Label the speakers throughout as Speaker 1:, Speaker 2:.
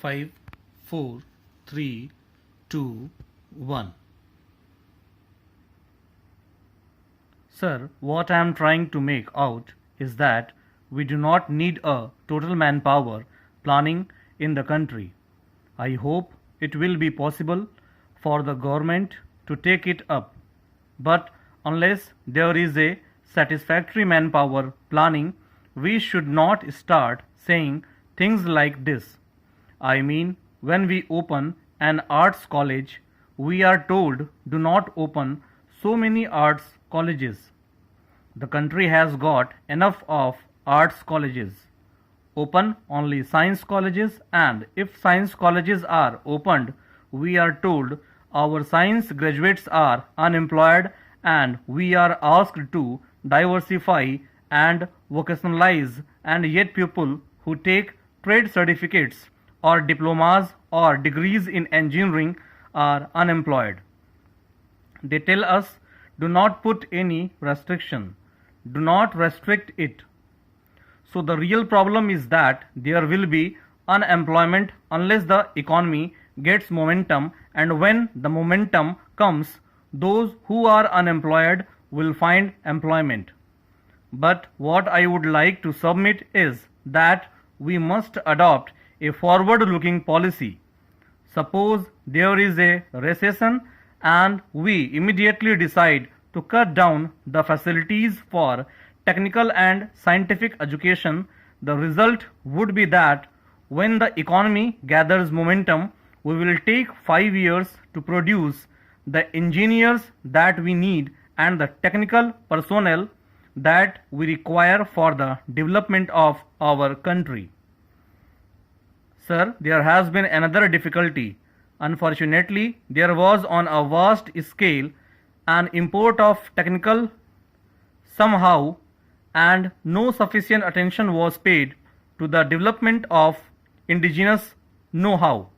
Speaker 1: 5, 4, 3, 2, 1. Sir, what I am trying to make out is that we do not need a total manpower planning in the country. I hope it will be possible for the government to take it up. But unless there is a satisfactory manpower planning, we should not start saying things like this. I mean, when we open an arts college, we are told do not open so many arts colleges. The country has got enough of arts colleges. Open only science colleges, and if science colleges are opened, we are told our science graduates are unemployed and we are asked to diversify and vocationalize, and yet people who take trade certificates or diplomas or degrees in engineering are unemployed. They tell us do not put any restriction, do not restrict it. So the real problem is that there will be unemployment unless the economy gets momentum, and when the momentum comes, those who are unemployed will find employment. But what I would like to submit is that we must adopt a forward-looking policy. Suppose there is a recession and we immediately decide to cut down the facilities for technical and scientific education. The result would be that when the economy gathers momentum, we will take 5 years to produce the engineers that we need and the technical personnel that we require for the development of our country. Sir, there has been another difficulty. Unfortunately, there was on a vast scale an import of technical somehow, and no sufficient attention was paid to the development of indigenous know-how.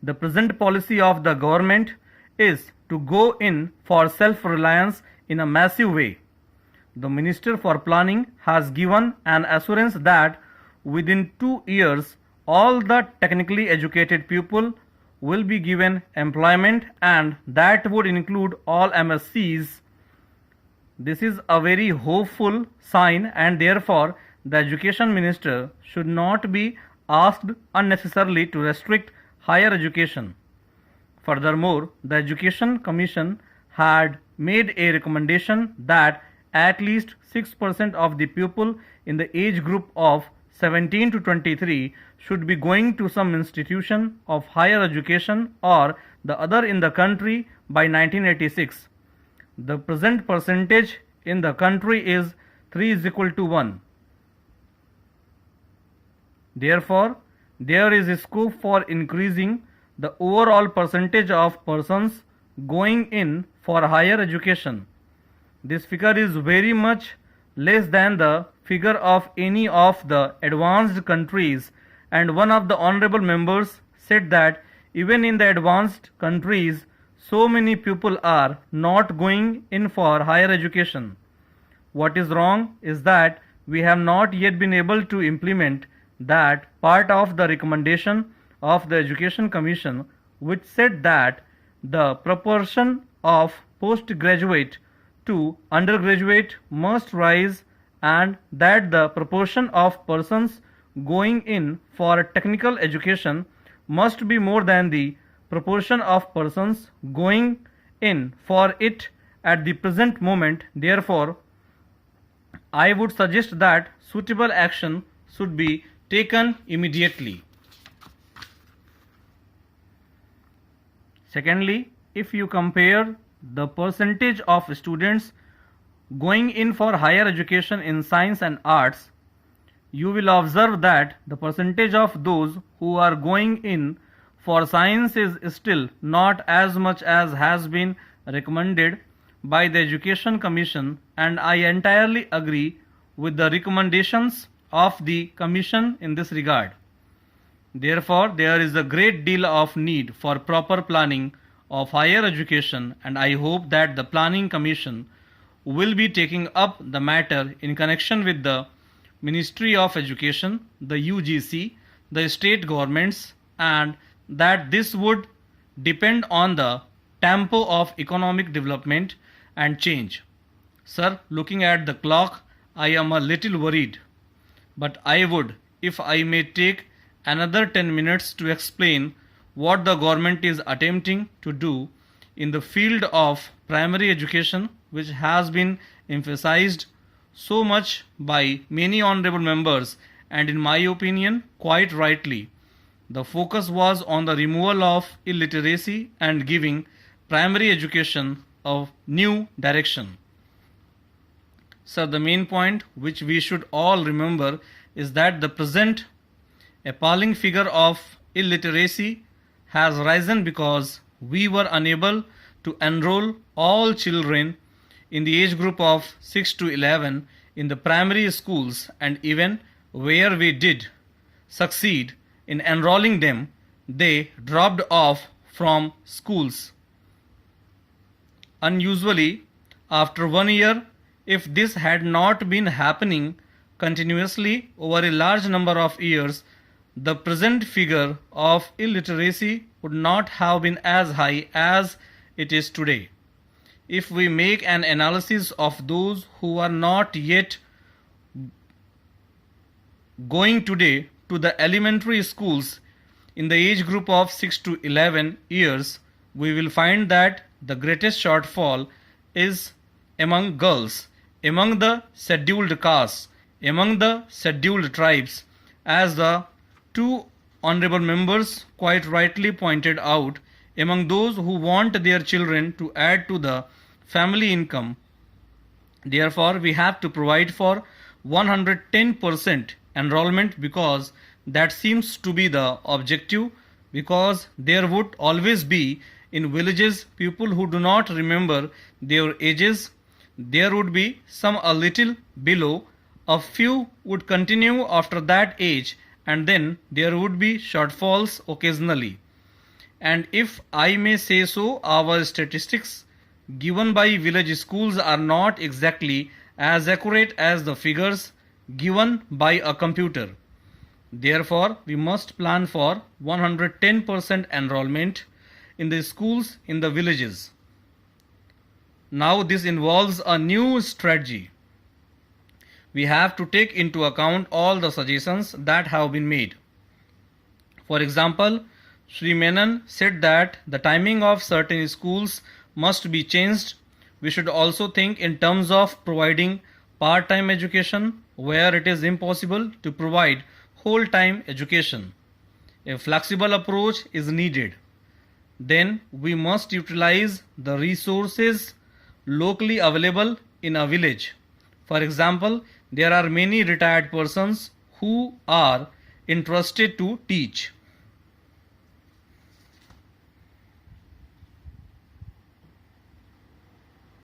Speaker 1: The present policy of the government is to go in for self-reliance in a massive way. The Minister for Planning has given an assurance that within 2 years all the technically educated people will be given employment, and that would include all MSCs. This is a very hopeful sign, and therefore the Education Minister should not be asked unnecessarily to restrict higher education. Furthermore, the Education Commission had made a recommendation that at least 6% of the people in the age group of 17 to 23 should be going to some institution of higher education or the other in the country by 1986. The present percentage in the country is 3 is equal to 1. Therefore, there is a scope for increasing the overall percentage of persons going in for higher education. This figure is very much less than the figure of any of the advanced countries, and one of the honorable members said that even in the advanced countries, so many people are not going in for higher education. What is wrong is that we have not yet been able to implement that part of the recommendation of the Education Commission, which said that the proportion of postgraduate to undergraduate must rise, and that the proportion of persons going in for technical education must be more than the proportion of persons going in for it at the present moment. Therefore, I would suggest that suitable action should be taken immediately. Secondly, if you compare the percentage of students going in for higher education in science and arts, you will observe that the percentage of those who are going in for science is still not as much as has been recommended by the Education Commission, and I entirely agree with the recommendations of the Commission in this regard. Therefore, there is a great deal of need for proper planning of higher education, and I hope that the Planning Commission will be taking up the matter in connection with the Ministry of Education, the UGC, the state governments, and that this would depend on the tempo of economic development and change. Sir, looking at the clock, I am a little worried, but I would, if I may take another 10 minutes to explain what the government is attempting to do in the field of primary education, which has been emphasized so much by many honorable members, and in my opinion quite rightly. The focus was on the removal of illiteracy and giving primary education a new direction. So the main point which we should all remember is that the present appalling figure of illiteracy has risen because we were unable to enroll all children in the age group of 6 to 11 in the primary schools, and even where we did succeed in enrolling them, they dropped off from schools. Unusually, after 1 year, if this had not been happening continuously over a large number of years, the present figure of illiteracy would not have been as high as it is today. If we make an analysis of those who are not yet going today to the elementary schools in the age group of 6 to 11 years, we will find that the greatest shortfall is among girls, among the scheduled castes, among the scheduled tribes, as the two honorable members quite rightly pointed out, among those who want their children to add to the family income. Therefore, we have to provide for 110% enrollment, because that seems to be the objective, because there would always be in villages people who do not remember their ages. There would be some a little below, a few would continue after that age, and then there would be shortfalls occasionally. And if I may say so, our statistics given by village schools are not exactly as accurate as the figures given by a computer. Therefore, we must plan for 110% enrollment in the schools in the villages. Now this involves a new strategy. We have to take into account all the suggestions that have been made. For example, Sri Menon said that the timing of certain schools must be changed. We should also think in terms of providing part-time education where it is impossible to provide whole-time education. A flexible approach is needed. Then we must utilize the resources locally available in a village. For example, there are many retired persons who are interested to teach.